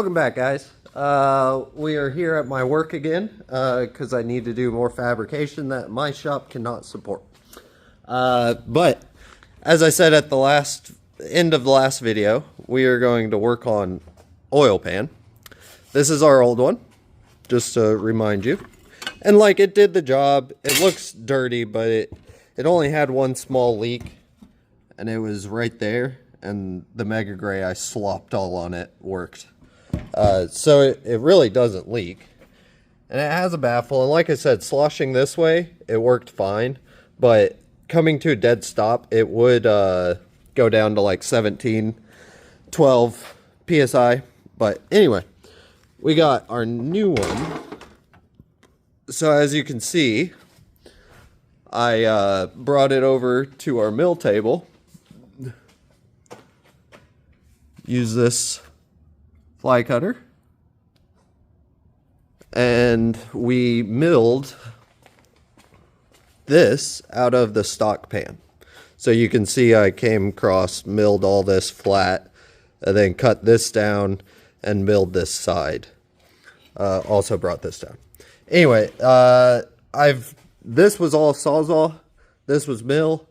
Welcome back, guys. We are here at my work again because I need to do more fabrication that my shop cannot support. But as I said at the end of the last video, we are going to work on oil pan. This is our old one, just to remind you. And like, it did the job. It looks dirty, but it only had one small leak, and it was right there. And the Mega Gray I slopped all on it worked. So it really doesn't leak. And it has a baffle, and like I said, sloshing this way, it worked fine. But coming to a dead stop, it would go down to like 17, 12 PSI. But anyway, we got our new one. So as you can see, I brought it over to our mill table. Use this fly cutter, and we milled this out of the stock pan. So you can see I came across, milled all this flat, and then cut this down and milled this side. Also brought this down. Anyway, this was all Sawzall, this was mill.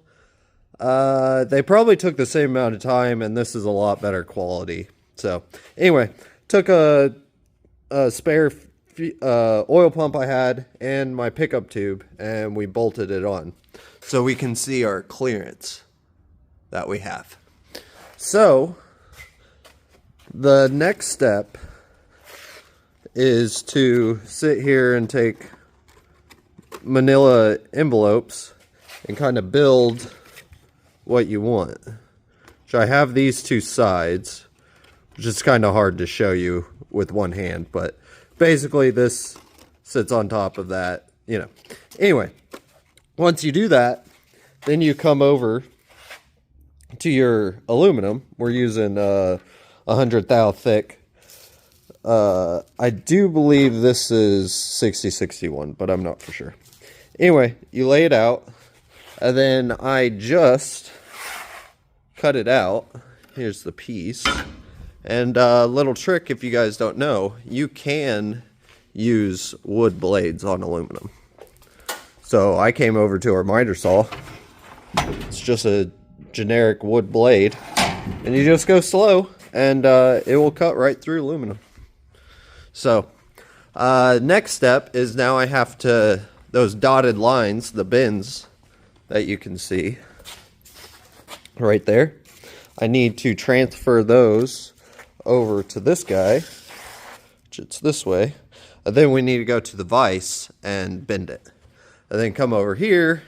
They probably took the same amount of time, and this is a lot better quality. So anyway, took a spare oil pump I had and my pickup tube, and we bolted it on so we can see our clearance that we have. So the next step is to sit here and take manila envelopes and kind of build what you want. So I have these two sides, which is kind of hard to show you with one hand, but basically this sits on top of that, you know. Anyway, once you do that, then you come over to your aluminum. We're using 100 thou thick. I do believe this is 6061, but I'm not for sure. Anyway, you lay it out, and then I just cut it out. Here's the piece. And a little trick, if you guys don't know, you can use wood blades on aluminum. So I came over to our miter saw. It's just a generic wood blade, and you just go slow, and it will cut right through aluminum. So next step is now I have to, those dotted lines, the bins that you can see right there, I need to transfer those over to this guy, which it's this way, and then we need to go to the vise and bend it, and then come over here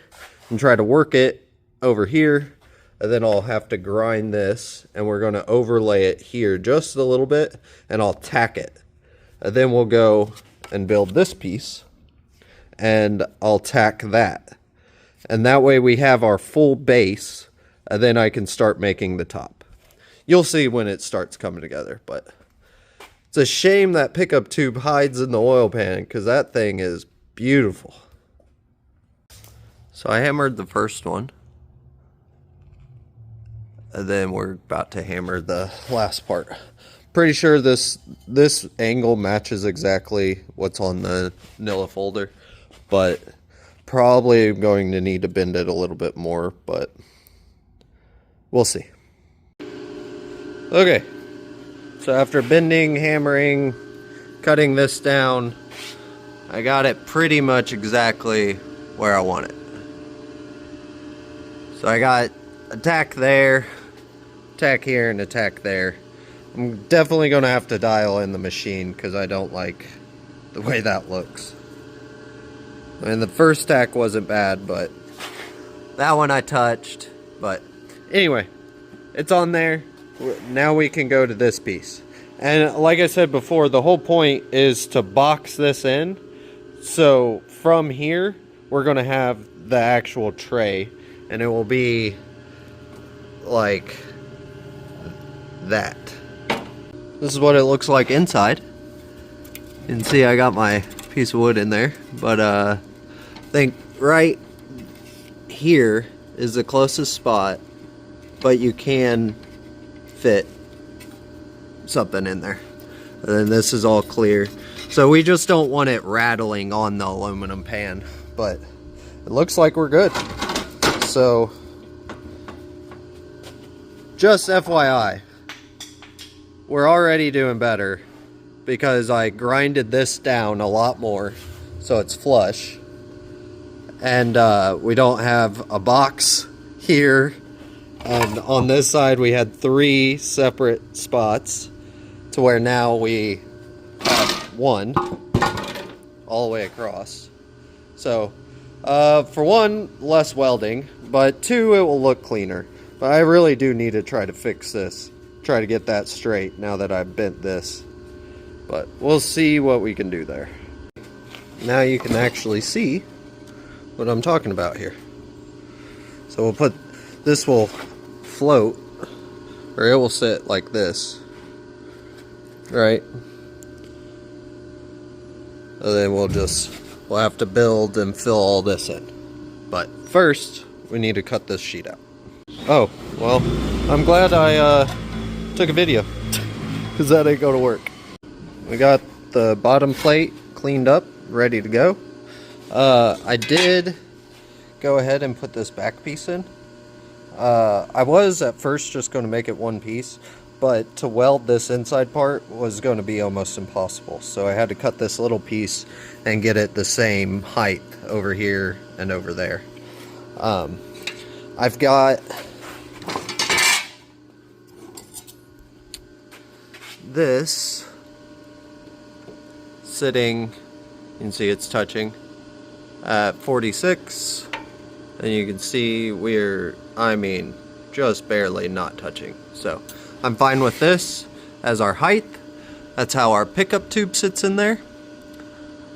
and try to work it over here, and then I'll have to grind this, and we're going to overlay it here just a little bit, and I'll tack it, and then we'll go and build this piece, and I'll tack that, and that way we have our full base, and then I can start making the top. You'll see when it starts coming together, but it's a shame that pickup tube hides in the oil pan, because that thing is beautiful. So I hammered the first one, and then we're about to hammer the last part. Pretty sure this angle matches exactly what's on the Nilla folder, but probably going to need to bend it a little bit more, but we'll see. Okay, so after bending, hammering, cutting this down, I got it pretty much exactly where I want it. So I got a tack there, tack here, and a tack there. I'm definitely going to have to dial in the machine because I don't like the way that looks. I mean, the first tack wasn't bad, but that one I touched. But anyway, it's on there. Now we can go to this piece. And like I said before, the whole point is to box this in. So from here, we're going to have the actual tray, and it will be like that. This is what it looks like inside. You can see I got my piece of wood in there, but I think right here is the closest spot, but you can fit something in there. And then this is all clear. So we just don't want it rattling on the aluminum pan. But it looks like we're good. So, just FYI, we're already doing better because I grinded this down a lot more so it's flush. And we don't have a box here. And on this side we had 3 separate spots to where now we have 1 all the way across. So, for 1, less welding, but 2, it will look cleaner. But I really do need to try to fix this. Try to get that straight now that I've bent this. But we'll see what we can do there. Now you can actually see what I'm talking about here. So we'll put, this will float, or it will sit like this. Right? And then we'll have to build and fill all this in. But first, we need to cut this sheet out. Oh, well, I'm glad I took a video, because that ain't go to work. We got the bottom plate cleaned up, ready to go. I did go ahead and put this back piece in. I was at first just going to make it one piece, but to weld this inside part was going to be almost impossible. So I had to cut this little piece and get it the same height over here and over there. I've got this sitting, you can see it's touching at 46, and you can see we're, I mean, just barely not touching. So I'm fine with this as our height. That's how our pickup tube sits in there.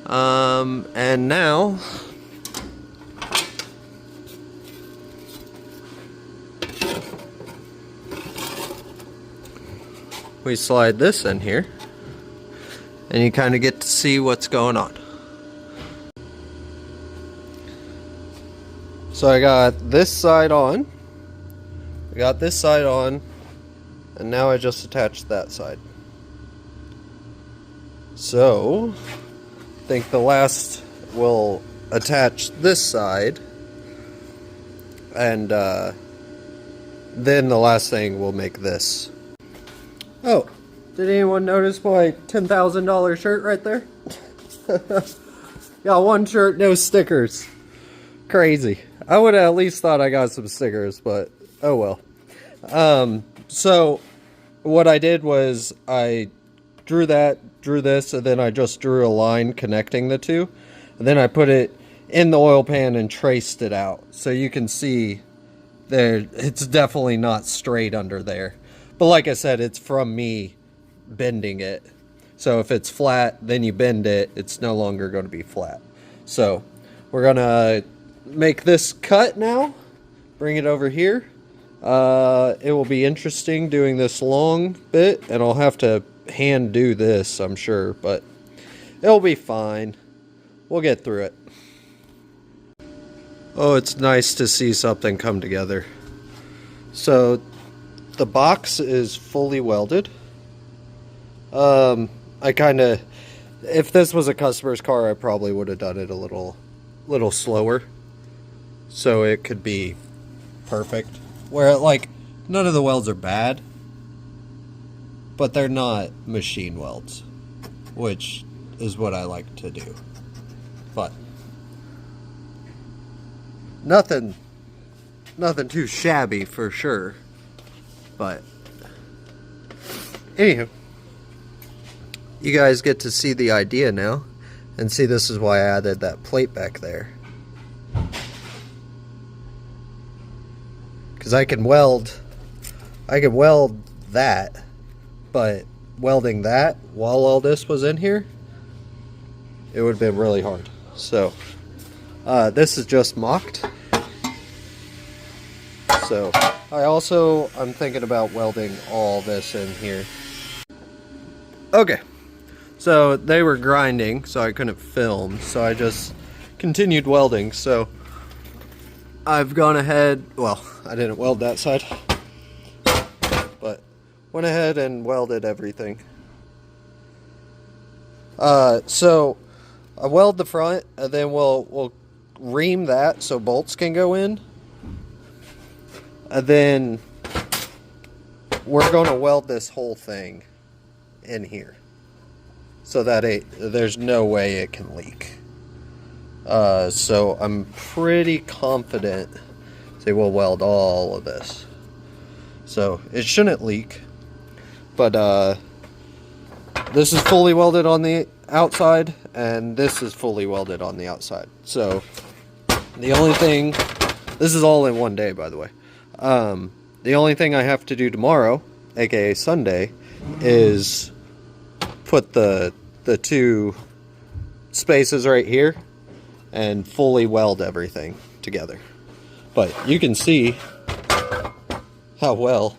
And now we slide this in here, and you kind of get to see what's going on. So I got this side on, and now I just attached that side. So I think the last will attach this side, and then the last thing will make this. Oh, did anyone notice my $10,000 shirt right there? Got one shirt, no stickers. Crazy. I would have at least thought I got some stickers, but oh well. So what I did was I drew this, and then I just drew a line connecting the two. And then I put it in the oil pan and traced it out. So you can see there, it's definitely not straight under there. But like I said, it's from me bending it. So if it's flat, then you bend it, it's no longer going to be flat. So we're going to make this cut now, bring it over here. It will be interesting doing this long bit, and I'll have to hand do this, I'm sure, but it'll be fine. We'll get through it. Oh, it's nice to see something come together. So the box is fully welded. I kind of, if this was a customer's car, I probably would have done it a little slower, so it could be perfect. Where, like, none of the welds are bad, but they're not machine welds, which is what I like to do. But nothing too shabby for sure. But anywho, you guys get to see the idea now, and see, this is why I added that plate back there. Because I can weld that, but welding that while all this was in here, it would have been really hard. So this is just mocked. So I'm thinking about welding all this in here. Okay, so they were grinding, so I couldn't film, so I just continued welding. So I've gone ahead, well, I didn't weld that side, but went ahead and welded everything. So I weld the front, and then we'll ream that so bolts can go in. And then we're going to weld this whole thing in here so that there's no way it can leak. So I'm pretty confident they will weld all of this. So it shouldn't leak. But this is fully welded on the outside, and this is fully welded on the outside. So the only thing, this is all in one day, by the way. The only thing I have to do tomorrow, aka Sunday, is put the two spaces right here and fully weld everything together. But you can see how well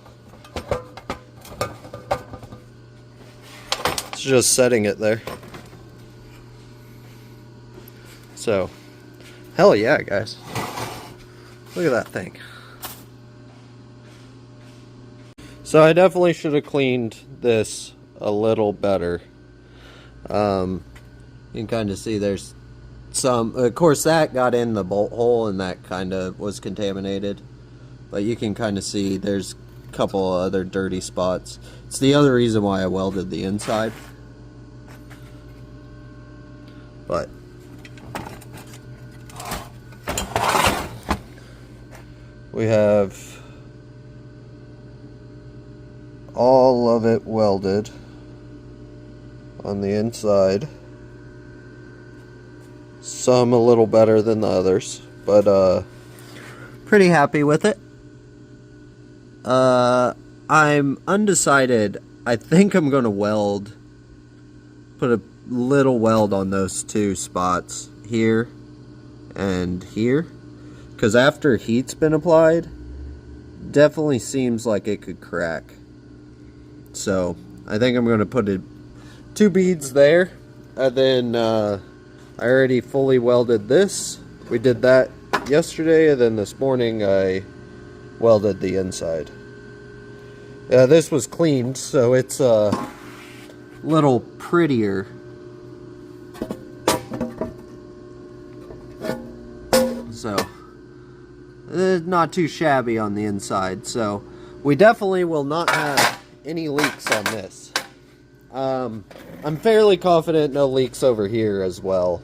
it's just setting it there. So, hell yeah, guys. Look at that thing. So I definitely should have cleaned this a little better. You can kind of see there's some, of course that got in the bolt hole and that kind of was contaminated. But you can kind of see there's a couple of other dirty spots. It's the other reason why I welded the inside. But we have all of it welded on the inside. Some a little better than the others, but pretty happy with it. I'm undecided. I think I'm gonna put a little weld on those two spots here and here, because after heat's been applied, definitely seems like it could crack. So I think I'm going to put two beads there, and then I already fully welded this. We did that yesterday, and then this morning I welded the inside. This was cleaned, so it's a little prettier. So not too shabby on the inside. So we definitely will not have any leaks on this. I'm fairly confident no leaks over here as well.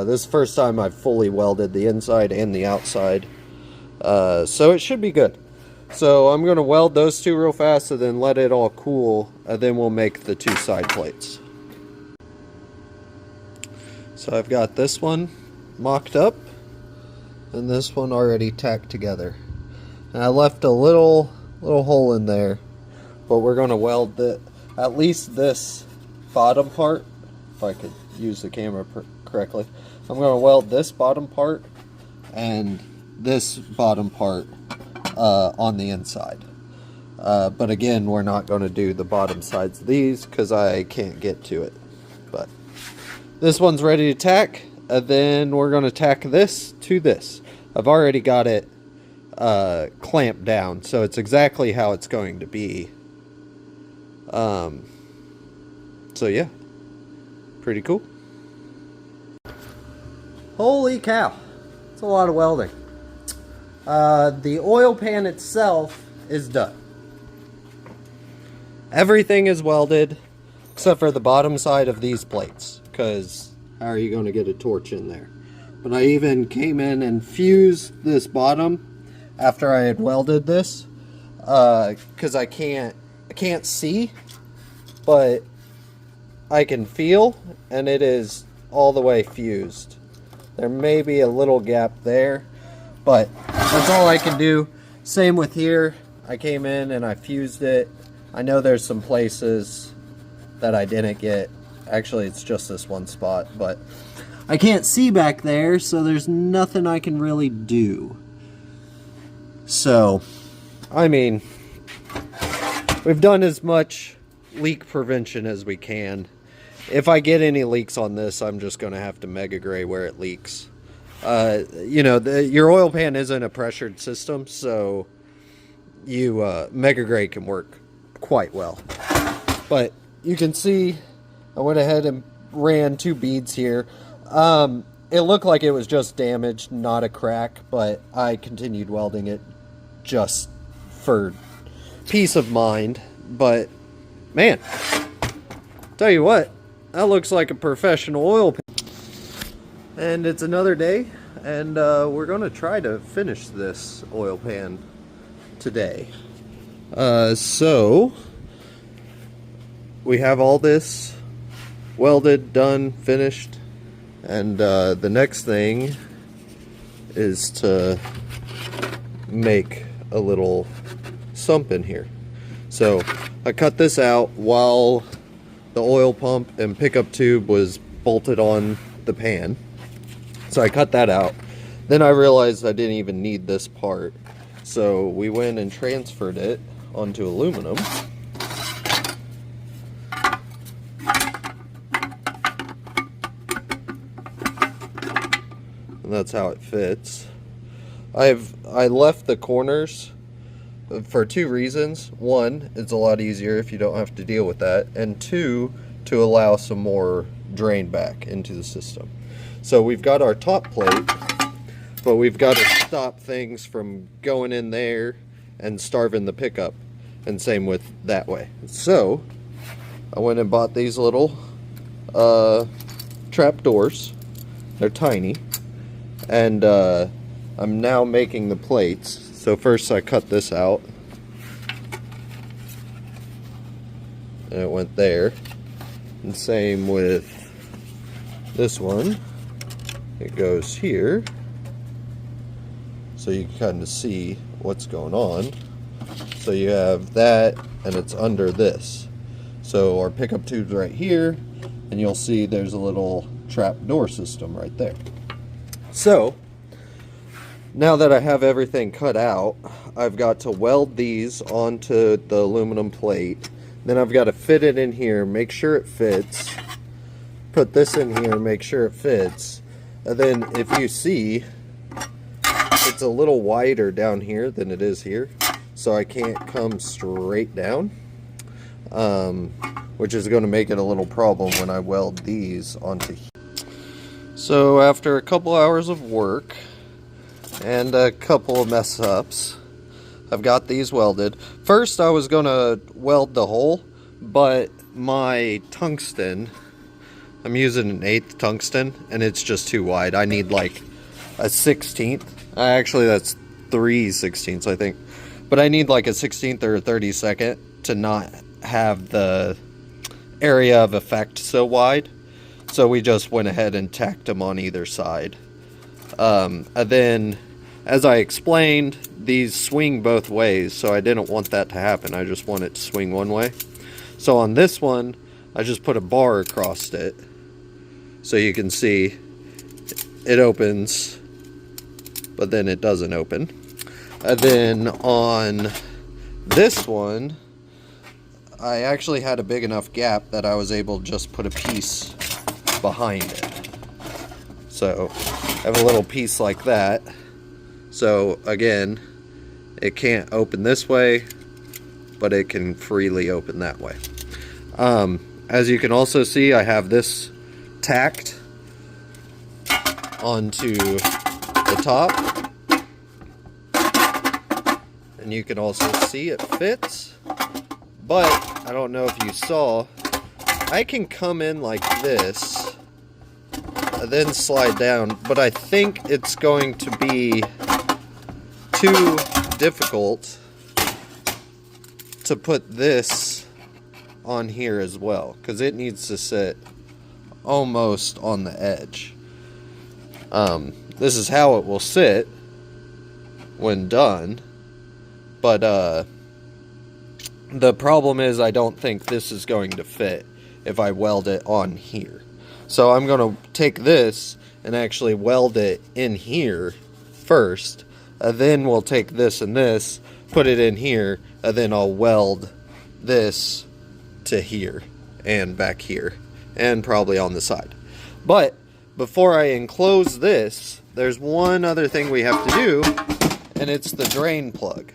This is the first time I've fully welded the inside and the outside. So it should be good. So I'm going to weld those two real fast and then let it all cool, and then we'll make the two side plates. So I've got this one mocked up and this one already tacked together. And I left a little hole in there, but we're going to weld at least this bottom part, if I could use the camera correctly. I'm going to weld this bottom part and this bottom part on the inside. But again, we're not going to do the bottom sides of these because I can't get to it. But this one's ready to tack, and then we're going to tack this to this. I've already got it clamped down, so it's exactly how it's going to be. So yeah, pretty cool. Holy cow, it's a lot of welding. The oil pan itself is done. Everything is welded except for the bottom side of these plates, because how are you going to get a torch in there? But I even came in and fused this bottom after I had welded this, because I can't see, but I can feel, and it is all the way fused. There may be a little gap there, but that's all I can do. Same with here. I came in and I fused it. I know there's some places that I didn't get. Actually, it's just this one spot, but I can't see back there, so there's nothing I can really do. So, I mean, we've done as much leak prevention as we can. If I get any leaks on this, I'm just going to have to mega gray where it leaks. You know, your oil pan isn't a pressured system, so mega gray can work quite well. But you can see I went ahead and ran 2 beads here. It looked like it was just damaged, not a crack, but I continued welding it just for peace of mind. But man, tell you what, that looks like a professional oil pan. And it's another day, and we're gonna try to finish this oil pan today. So we have all this welded, done, finished, and the next thing is to make a little sump in here. So I cut this out while the oil pump and pickup tube was bolted on the pan. So I cut that out. Then I realized I didn't even need this part. So we went and transferred it onto aluminum. And that's how it fits. I left the corners for 2 reasons. 1, it's a lot easier if you don't have to deal with that. And 2, to allow some more drain back into the system. So we've got our top plate, but we've got to stop things from going in there and starving the pickup. And same with that way. So I went and bought these little trap doors. They're tiny. And I'm now making the plates. So first I cut this out. And it went there. And same with this one. It goes here. So you can kind of see what's going on. So you have that, and it's under this. So our pickup tube's right here, and you'll see there's a little trap door system right there. So now that I have everything cut out, I've got to weld these onto the aluminum plate. Then I've got to fit it in here, make sure it fits. Put this in here, make sure it fits. And then if you see, it's a little wider down here than it is here. So I can't come straight down, which is going to make it a little problem when I weld these onto here. So after a couple hours of work and a couple of mess ups, I've got these welded. First I was going to weld the hole, but my tungsten, I'm using an 1/8 tungsten, and it's just too wide. I need like a 1/16. Actually, that's 3/16 I think. But I need like a 1/16 or a 32nd to not have the area of effect so wide. So we just went ahead and tacked them on either side. And then, as I explained, these swing both ways, so I didn't want that to happen. I just want it to swing one way. So on this one, I just put a bar across it. So you can see it opens, but then it doesn't open. And then on this one, I actually had a big enough gap that I was able to just put a piece behind it. So I have a little piece like that. So again, it can't open this way, but it can freely open that way. As you can also see, I have this tacked onto the top. And you can also see it fits, but I don't know if you saw, I can come in like this, then slide down, but I think it's going to be too difficult to put this on here as well, because it needs to sit almost on the edge. This is how it will sit when done. But the problem is I don't think this is going to fit if I weld it on here. So I'm going to take this and actually weld it in here first. Then we'll take this and this, put it in here, and then I'll weld this to here and back here and probably on the side. But before I enclose this, there's one other thing we have to do, and it's the drain plug.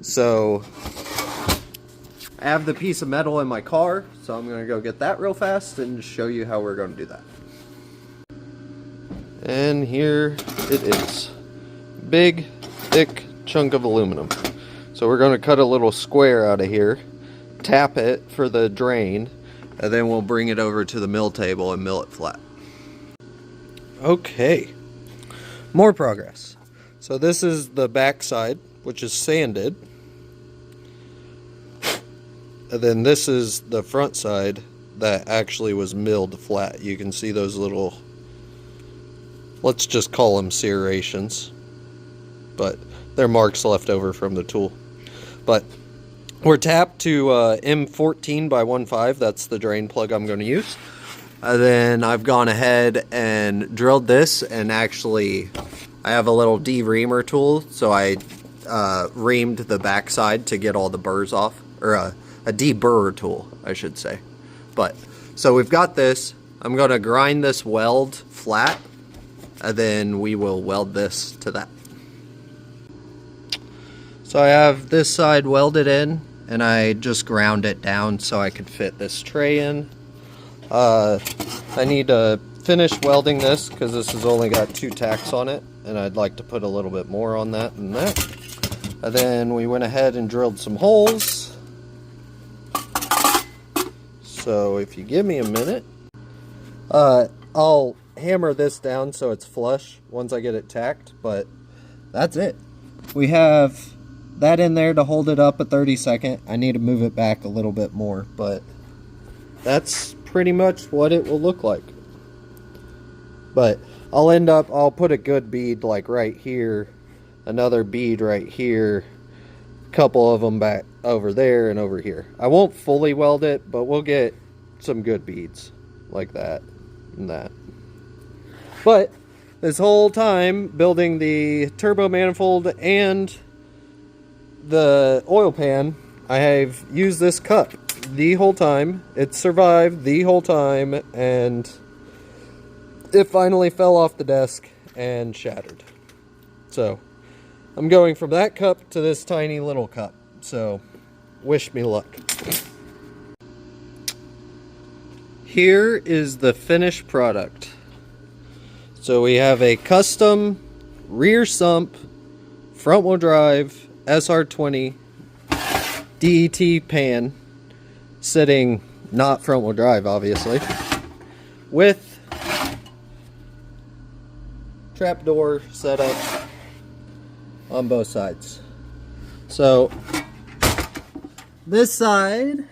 So I have the piece of metal in my car, so I'm going to go get that real fast and show you how we're going to do that. And here it is. Big, thick chunk of aluminum. So we're going to cut a little square out of here, tap it for the drain, and then we'll bring it over to the mill table and mill it flat. Okay, more progress. So this is the back side, which is sanded. And then this is the front side that actually was milled flat. You can see those little, let's just call them serrations, but they're marks left over from the tool. But we're tapped to M14 by 1.5. That's the drain plug I'm going to use. And then I've gone ahead and drilled this, and actually I have a little de-reamer tool, so I reamed the backside to get all the burrs off, or a deburrer tool, I should say. But so we've got this. I'm going to grind this weld flat, and then we will weld this to that. So I have this side welded in, and I just ground it down so I could fit this tray in. I need to finish welding this because this has only got 2 tacks on it, and I'd like to put a little bit more on that than that. And then we went ahead and drilled some holes. So if you give me a minute, I'll hammer this down so it's flush once I get it tacked, but that's it. We have that in there to hold it up a 30-second. I need to move it back a little bit more, but that's pretty much what it will look like. But I'll put a good bead like right here, another bead right here, a couple of them back over there and over here. I won't fully weld it, but we'll get some good beads like that and that. But this whole time building the turbo manifold and the oil pan, I have used this cup the whole time. It survived the whole time, and it finally fell off the desk and shattered. So I'm going from that cup to this tiny little cup. So wish me luck. Here is the finished product. So we have a custom rear sump, front wheel drive, sr20 DET pan, sitting not front wheel drive obviously, with trapdoor setup on both sides. So this side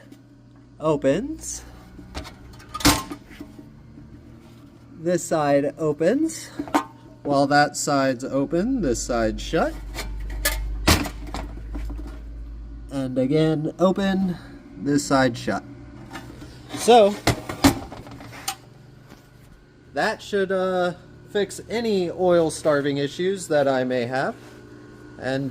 opens, this side opens, while that side's open, this side's shut, and again open, this side shut. So that should fix any oil starving issues that I may have. And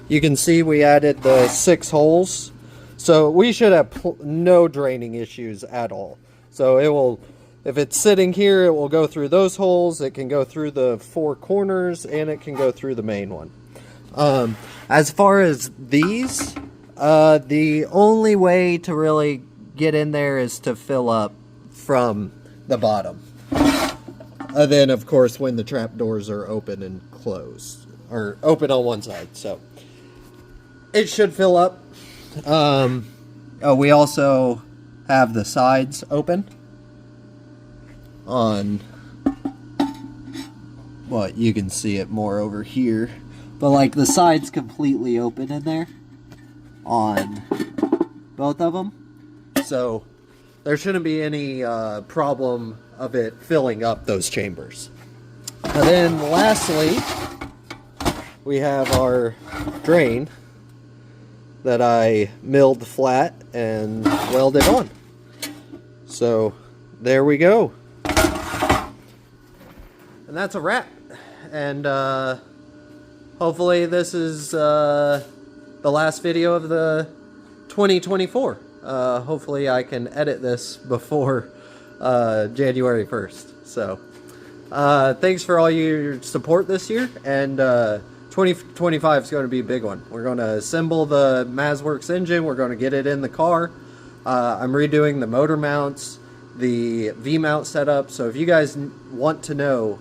you can see we added the 6 holes, so we should have no draining issues at all. So it will, if it's sitting here, it will go through those holes, it can go through the 4 corners, and it can go through the main one. As far as these, the only way to really get in there is to fill up from the bottom. And then, of course, when the trap doors are open and closed, or open on one side, so it should fill up. We also have the sides open on, well, you can see it more over here, but like the sides completely open in there on both of them, so there shouldn't be any problem of it filling up those chambers. And then lastly, we have our drain that I milled flat and welded on. So there we go. And that's a wrap. And hopefully this is the last video of the 2024. Hopefully I can edit this before January 1st. So thanks for all your support this year, and 2025 is going to be a big one. We're going to assemble the mazworx engine. We're going to get it in the car. I'm redoing the motor mounts, the V-mount setup. So if you guys want to know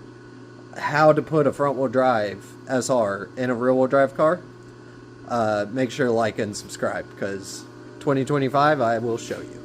how to put a front-wheel drive SR in a rear-wheel drive car, make sure to like and subscribe, because 2025 I will show you.